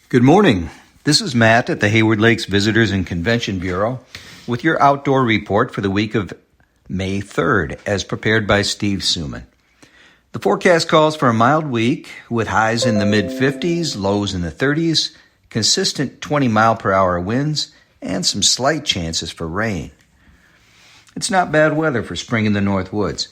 Good morning. This is Matt at the Hayward Lakes Visitors and Convention Bureau with your outdoor report for the week of May 3rd, as prepared by Steve Suman. The forecast calls for a mild week with highs in the mid-50s, lows in the 30s, consistent 20-mile-per-hour winds, and some slight chances for rain. It's not bad weather for spring in the North Woods.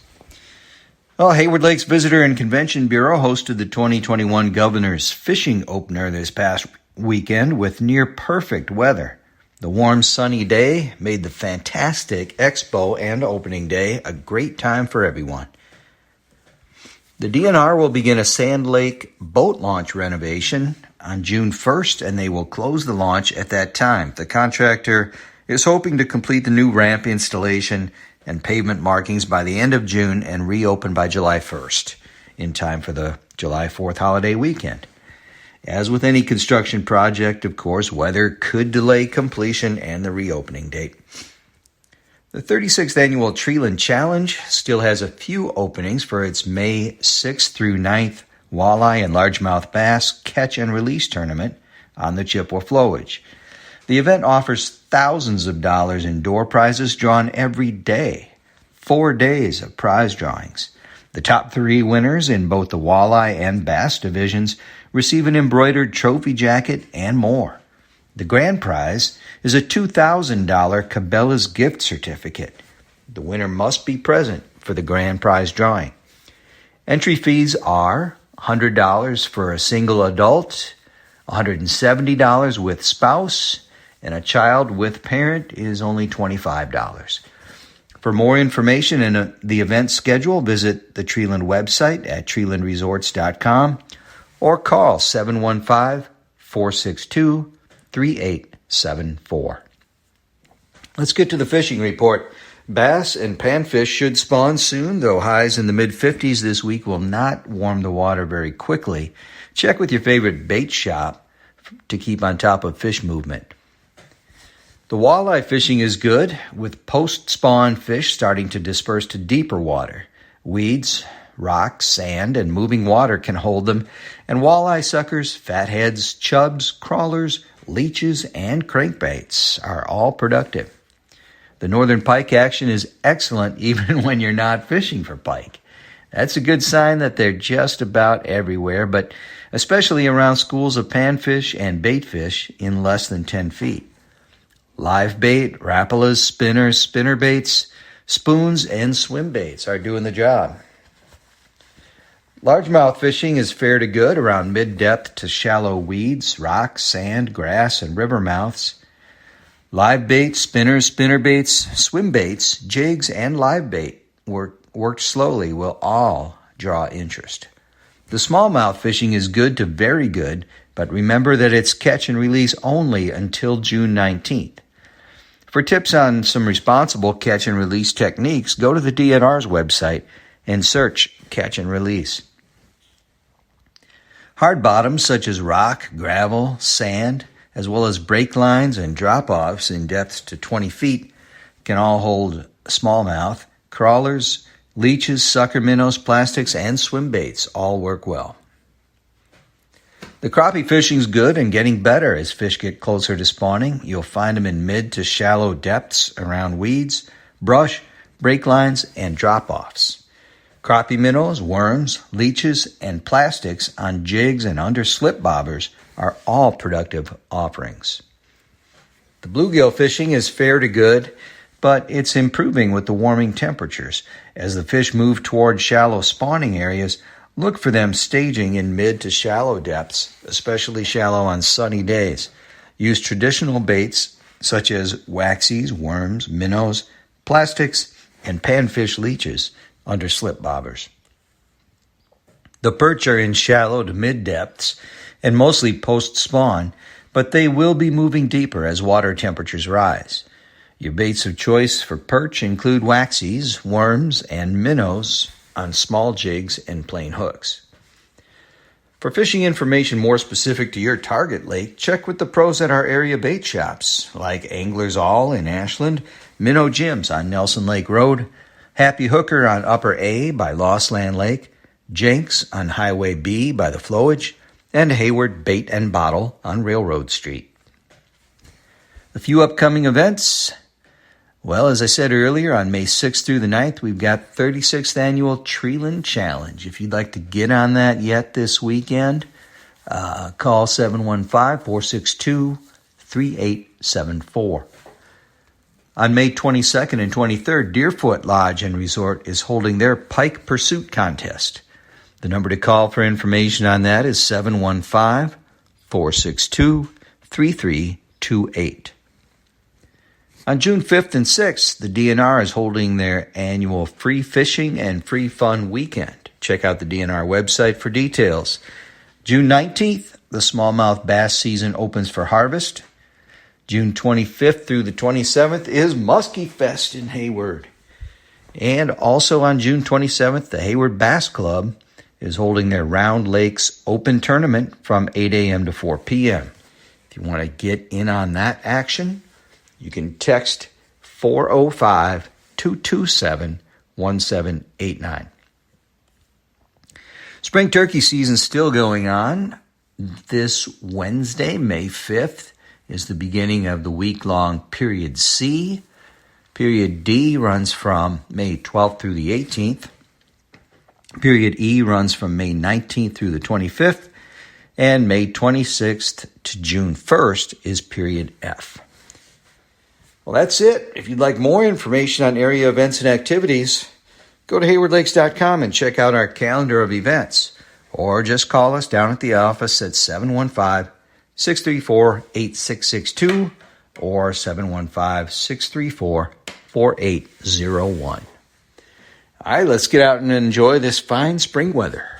Well, Hayward Lakes Visitor and Convention Bureau hosted the 2021 Governor's Fishing Opener this past weekend with near-perfect weather. The warm, sunny day made the fantastic expo and opening day a great time for everyone. The DNR will begin a Sand Lake boat launch renovation on June 1st, and they will close the launch at that time. The contractor is hoping to complete the new ramp installation and pavement markings by the end of June and reopen by July 1st, in time for the July 4th holiday weekend. As with any construction project, of course, weather could delay completion and the reopening date. The 36th Annual Treelin Challenge still has a few openings for its May 6th through 9th walleye and largemouth bass catch and release tournament on the Chippewa Flowage. The event offers thousands of dollars in door prizes drawn every day. 4 days of prize drawings. The top 3 winners in both the walleye and bass divisions receive an embroidered trophy jacket and more. The grand prize is a $2,000 Cabela's gift certificate. The winner must be present for the grand prize drawing. Entry fees are $100 for a single adult, $170 with spouse, and a child with parent is only $25. For more information and the event schedule, visit the Treelin website at treelinresorts.com or call 715-462-3874. Let's get to the fishing report. Bass and panfish should spawn soon, though highs in the mid-50s this week will not warm the water very quickly. Check with your favorite bait shop to keep on top of fish movement. The walleye fishing is good, with post-spawn fish starting to disperse to deeper water. Weeds, rocks, sand, and moving water can hold them, and walleye suckers, fatheads, chubs, crawlers, leeches, and crankbaits are all productive. The northern pike action is excellent even when you're not fishing for pike. That's a good sign that they're just about everywhere, but especially around schools of panfish and baitfish in less than 10 feet. Live bait, rapalas, spinners, spinnerbaits, spoons, and swim baits are doing the job. Largemouth fishing is fair to good around mid-depth to shallow weeds, rocks, sand, grass, and river mouths. Live bait, spinners, spinnerbaits, swim baits, jigs, and live bait worked slowly will all draw interest. The smallmouth fishing is good to very good, but remember that it's catch and release only until June 19th. For tips on some responsible catch and release techniques, go to the DNR's website and search catch and release. Hard bottoms such as rock, gravel, sand, as well as break lines and drop-offs in depths to 20 feet can all hold smallmouth. Crawlers, leeches, sucker minnows, plastics, and swim baits all work well. The crappie fishing's good and getting better as fish get closer to spawning. You'll find them in mid to shallow depths around weeds, brush, break lines, and drop-offs. Crappie minnows, worms, leeches, and plastics on jigs and under slip bobbers are all productive offerings. The bluegill fishing is fair to good, but it's improving with the warming temperatures. As the fish move toward shallow spawning areas, look for them staging in mid to shallow depths, especially shallow on sunny days. Use traditional baits such as waxies, worms, minnows, plastics, and panfish leeches under slip bobbers. The perch are in shallow to mid depths and mostly post-spawn, but they will be moving deeper as water temperatures rise. Your baits of choice for perch include waxies, worms, and minnows on small jigs and plain hooks. For fishing information more specific to your target lake, check with the pros at our area bait shops, like Anglers All in Ashland, Minnow Jim's on Nelson Lake Road, Happy Hooker on Upper A by Lost Land Lake, Jenks on Highway B by the Flowage, and Hayward Bait and Bottle on Railroad Street. A few upcoming events. Well, as I said earlier, on May 6th through the 9th, we've got 36th Annual Treelin Challenge. If you'd like to get on that yet this weekend, call 715-462-3874. On May 22nd and 23rd, Deerfoot Lodge and Resort is holding their Pike Pursuit Contest. The number to call for information on that is 715-462-3328. On June 5th and 6th, the DNR is holding their annual Free Fishing and Free Fun Weekend. Check out the DNR website for details. June 19th, the smallmouth bass season opens for harvest. June 25th through the 27th is Muskie Fest in Hayward. And also on June 27th, the Hayward Bass Club is holding their Round Lakes Open Tournament from 8 a.m. to 4 p.m. If you want to get in on that action, you can text 405-227-1789. Spring turkey season still going on. This Wednesday, May 5th, is the beginning of the week-long Period C. Period D runs from May 12th through the 18th. Period E runs from May 19th through the 25th. And May 26th to June 1st is Period F. Well, that's it. If you'd like more information on area events and activities, go to haywardlakes.com and check out our calendar of events. Or just call us down at the office at 715-634-8662 or 715-634-4801. All right, let's get out and enjoy this fine spring weather.